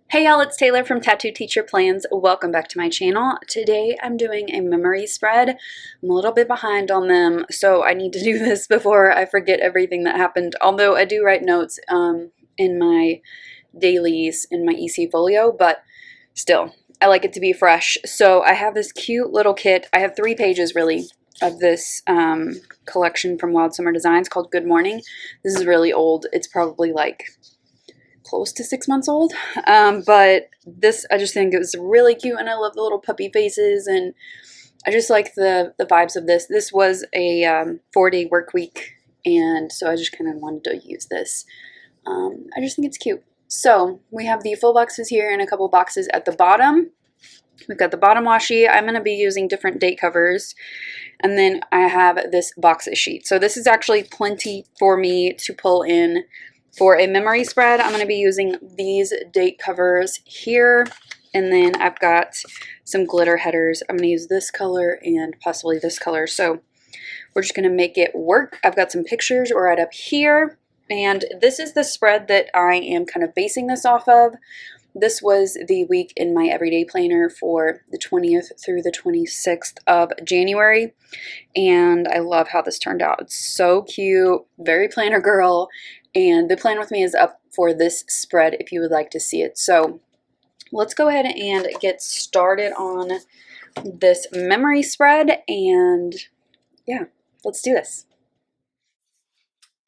Hey y'all, it's Taylor from Tattooed Teacher Plans. Welcome back to my channel. Today I'm doing a memory spread. I'm a little bit behind on them, so I need to do this before I forget everything that happened. Although I do write notes in my dailies in my EC folio, but still, I like it to be fresh. So I have this cute little kit. I have 3 pages really of this collection from Wild Summer Designs called Good Morning. This is really old. It's probably like close to 6 months old, but this, I just think it was really cute, and I love the little puppy faces, and I just like the vibes of this. This was a 4-day work week, and so I just kind of wanted to use this. I just think it's cute. So we have the full boxes here and a couple boxes at the bottom. We've got the bottom washi. I'm going to be using different date covers. And then I have this box sheet. So this is actually plenty for me to pull in for a memory spread. I'm going to be using these date covers here. And then I've got some glitter headers. I'm going to use this color and possibly this color. So we're just going to make it work. I've got some pictures right up here. And this is the spread that I am kind of basing this off of. This was the week in my everyday planner for the 20th through the 26th of January. And I love how this turned out. It's so cute, very planner girl. And the plan with me is up for this spread if you would like to see it. So let's go ahead and get started on this memory spread. And yeah, let's do this.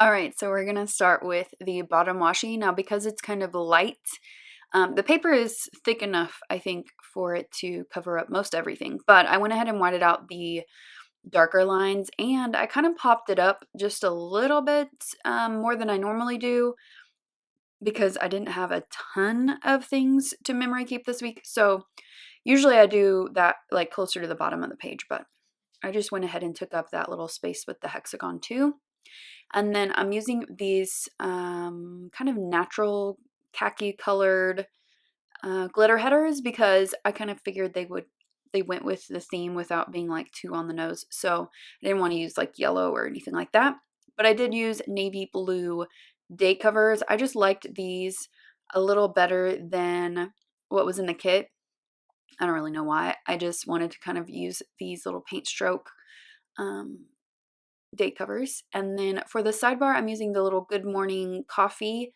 All right, so we're going to start with the bottom washi. Now, because it's kind of light, the paper is thick enough, I think, for it to cover up most everything. But I went ahead and whited out the darker lines, and I kind of popped it up just a little bit more than I normally do because I didn't have a ton of things to memory keep this week. So usually I do that like closer to the bottom of the page, but I just went ahead and took up that little space with the hexagon too. And then I'm using these kind of natural khaki colored glitter headers because I kind of figured they went with the theme without being like too on the nose. So I didn't want to use like yellow or anything like that. But I did use navy blue date covers. I just liked these a little better than what was in the kit. I don't really know why. I just wanted to kind of use these little paint stroke date covers. And then for the sidebar, I'm using the little Good Morning Coffee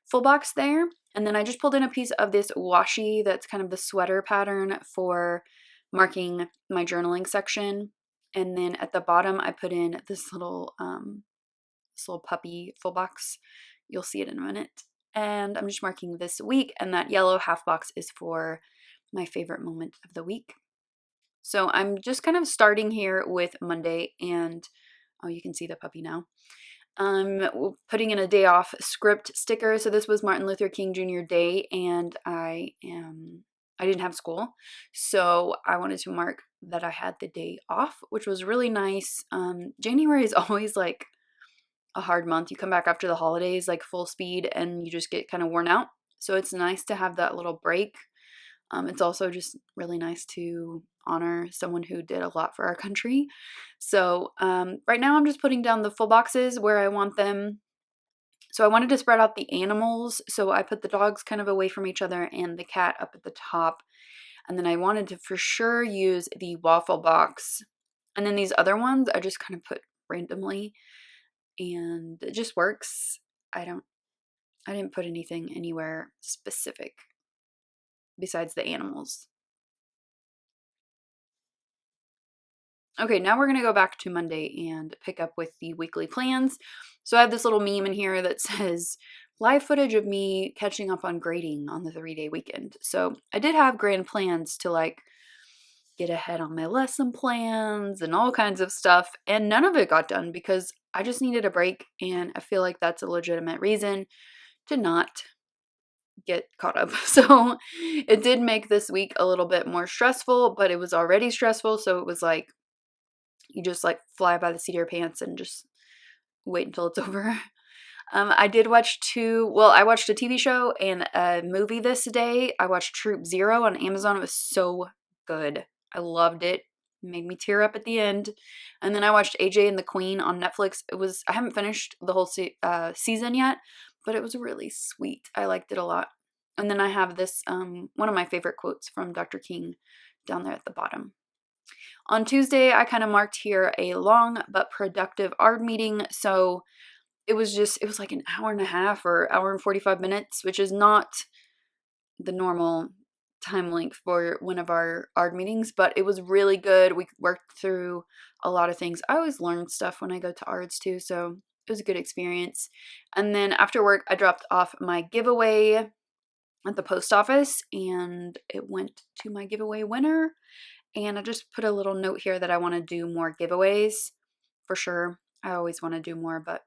full box there. And then I just pulled in a piece of this washi that's kind of the sweater pattern for marking my journaling section. And then at the bottom, I put in this little puppy full box. You'll see it in a minute. And I'm just marking this week, and that yellow half box is for my favorite moment of the week. So I'm just kind of starting here with Monday, and oh, you can see the puppy now. I'm putting in a day off script sticker. So this was Martin Luther King Jr. Day, and I didn't have school, so I wanted to mark that I had the day off, which was really nice. January is always like a hard month. You come back after the holidays like full speed, and you just get kind of worn out. So it's nice to have that little break. It's also just really nice to honor someone who did a lot for our country. So right now I'm just putting down the full boxes where I want them. So I wanted to spread out the animals. So I put the dogs kind of away from each other and the cat up at the top. And then I wanted to for sure use the waffle box. And then these other ones I just kind of put randomly, and it just works. I didn't put anything anywhere specific besides the animals. Okay, now we're going to go back to Monday and pick up with the weekly plans. So I have this little meme in here that says live footage of me catching up on grading on the 3-day weekend. So I did have grand plans to like get ahead on my lesson plans and all kinds of stuff, and none of it got done because I just needed a break, and I feel like that's a legitimate reason to not get caught up. So it did make this week a little bit more stressful, but it was already stressful, so it was like you just like fly by the seat of your pants and just wait until it's over. I did watch I watched a TV show and a movie this day. I watched Troop Zero on Amazon. It was so good. I loved it. It made me tear up at the end. And then I watched AJ and the Queen on Netflix. I haven't finished the whole season yet, but it was really sweet. I liked it a lot. And then I have this, one of my favorite quotes from Dr. King down there at the bottom. On Tuesday, I kind of marked here a long but productive art meeting. So it was like an hour and a half or hour and 45 minutes, which is not the normal time length for one of our art meetings, but it was really good. We worked through a lot of things. I always learn stuff when I go to arts too, so it was a good experience. And then after work, I dropped off my giveaway at the post office, and it went to my giveaway winner. And I just put a little note here that I want to do more giveaways for sure. I always want to do more, but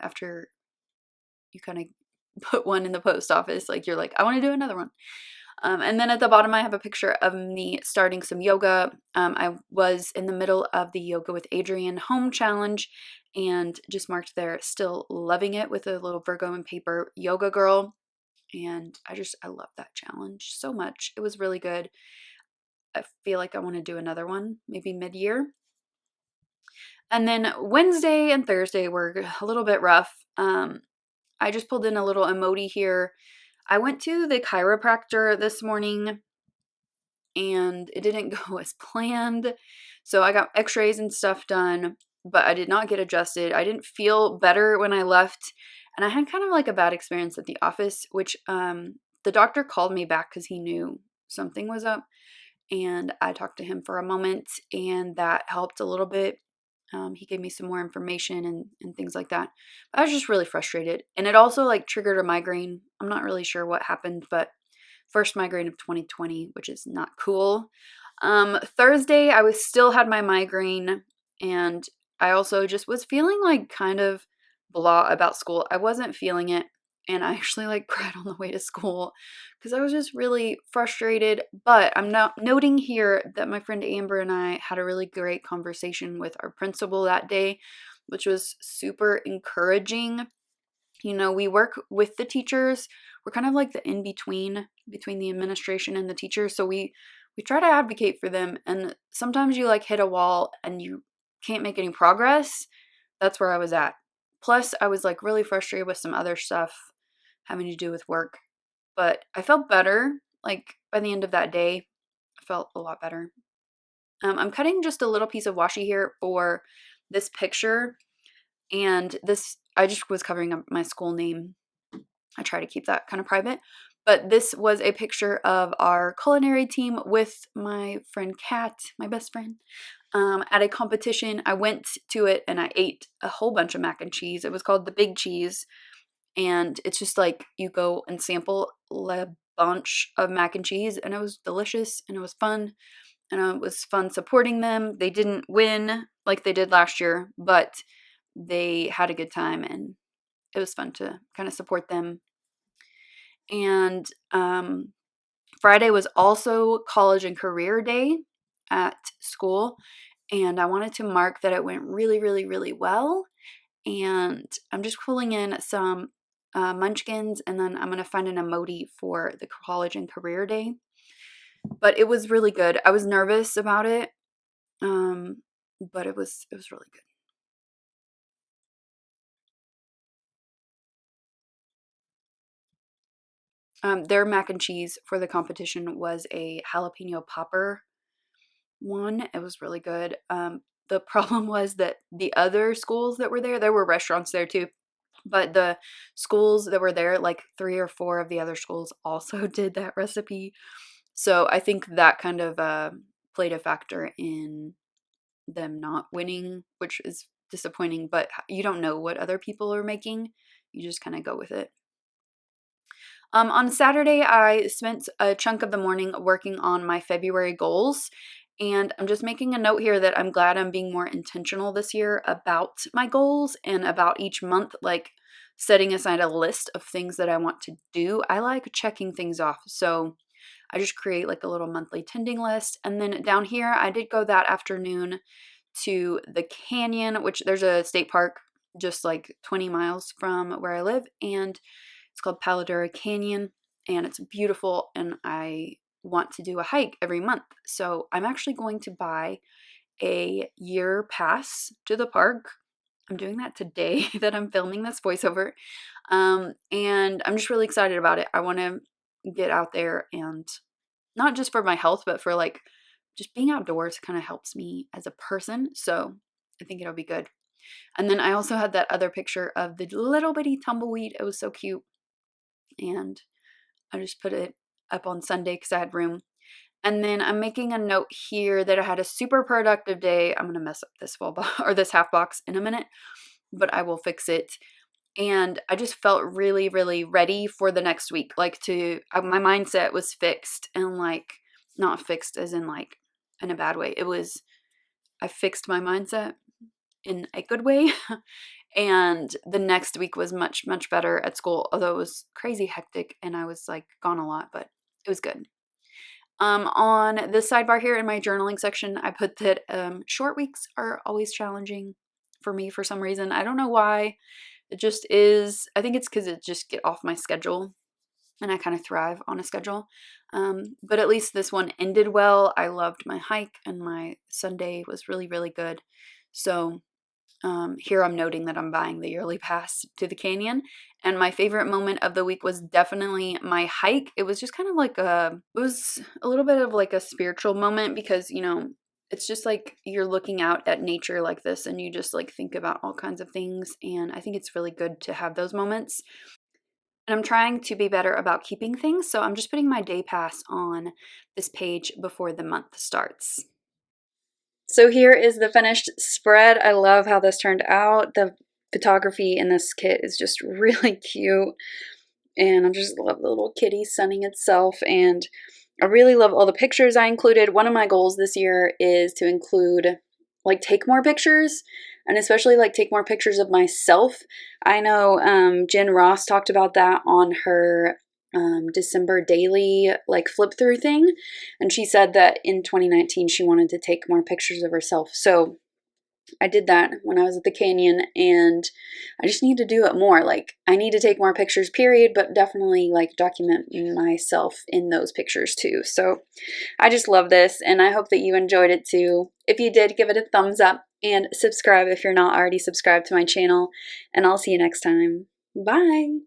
after you kind of put one in the post office, like you're like, I want to do another one. And then at the bottom, I have a picture of me starting some yoga. I was in the middle of the Yoga with Adriene home challenge and just marked there, still loving it, with a little Virgo and paper yoga girl. And I love that challenge so much. It was really good. I feel like I want to do another one, maybe mid-year. And then Wednesday and Thursday were a little bit rough. I just pulled in a little emoji here. I went to the chiropractor this morning and it didn't go as planned. So I got x-rays and stuff done, but I did not get adjusted. I didn't feel better when I left. And I had kind of like a bad experience at the office, which the doctor called me back because he knew something was up. And I talked to him for a moment, and that helped a little bit. He gave me some more information and things like that. I was just really frustrated. And it also like triggered a migraine. I'm not really sure what happened, but first migraine of 2020, which is not cool. Thursday, I still had my migraine, and I also just was feeling like kind of blah about school. I wasn't feeling it. And I actually like cried on the way to school because I was just really frustrated. But I'm not noting here that my friend Amber and I had a really great conversation with our principal that day, which was super encouraging. We work with the teachers. We're kind of like the in-between between the administration and the teachers. So we try to advocate for them. And sometimes you like hit a wall and you can't make any progress. That's where I was at. Plus, I was like really frustrated with some other stuff having to do with work. But I felt better. Like by the end of that day, I felt a lot better. I'm cutting just a little piece of washi here for this picture. And this, I just was covering up my school name. I try to keep that kind of private. But this was a picture of our culinary team with my friend Kat, my best friend, at a competition. I went to it and I ate a whole bunch of mac and cheese. It was called the Big Cheese. And it's just like you go and sample a bunch of mac and cheese, and it was delicious and it was fun. And it was fun supporting them. They didn't win like they did last year, but they had a good time and it was fun to kind of support them. And Friday was also college and career day at school. And I wanted to mark that it went really, really, really well. And I'm just pulling in some munchkins, and then I'm going to find an emoji for the college and career day. But it was really good. I was nervous about it, but it was really good. Their mac and cheese for the competition was a jalapeno popper one. It was really good. The problem was that the other schools that were there were restaurants there too. But the schools that were there, like 3 or 4 of the other schools also did that recipe. So I think that kind of played a factor in them not winning, which is disappointing. But you don't know what other people are making. You just kind of go with it. On Saturday, I spent a chunk of the morning working on my February goals. And I'm just making a note here that I'm glad I'm being more intentional this year about my goals and about each month, like setting aside a list of things that I want to do. I like checking things off. So I just create like a little monthly tending list. And then down here, I did go that afternoon to the canyon, which there's a state park just like 20 miles from where I live. And it's called Paladura Canyon. And it's beautiful. And I want to do a hike every month. So I'm actually going to buy a year pass to the park. I'm doing that today that I'm filming this voiceover. And I'm just really excited about it. I want to get out there, and not just for my health, but for like just being outdoors kind of helps me as a person. So I think it'll be good. And then I also had that other picture of the little bitty tumbleweed. It was so cute. And I just put it up on Sunday because I had room. And then I'm making a note here that I had a super productive day. I'm going to mess up this full box or this half box in a minute, but I will fix it. And I just felt really, really ready for the next week. Like my mindset was fixed, and like not fixed as in like in a bad way. I fixed my mindset in a good way. And the next week was much, much better at school, although it was crazy hectic and I was like gone a lot, but it was good. On the sidebar here in my journaling section, I put that short weeks are always challenging for me for some reason. I don't know why. It just is. I think it's because it just get off my schedule, and I kind of thrive on a schedule. But at least this one ended well. I loved my hike, and my Sunday was really, really good. So here I'm noting that I'm buying the yearly pass to the canyon. And my favorite moment of the week was definitely my hike. It was just kind of like it was a little bit of like a spiritual moment because, you know, it's just like you're looking out at nature like this and you just like think about all kinds of things. And I think it's really good to have those moments. And I'm trying to be better about keeping things. So I'm just putting my day pass on this page before the month starts. So here is the finished spread. I love how this turned out. The photography in this kit is just really cute. And I just love the little kitty sunning itself. And I really love all the pictures I included. One of my goals this year is to include, like, take more pictures, and especially like take more pictures of myself. I know Jen Ross talked about that on her December daily like flip through thing, and she said that in 2019 she wanted to take more pictures of herself. So I did that when I was at the canyon, and I just need to do it more. Like, I need to take more pictures, period, but definitely like document myself in those pictures too. So I just love this, and I hope that you enjoyed it too. If you did, give it a thumbs up and subscribe if you're not already subscribed to my channel, and I'll see you next time. Bye!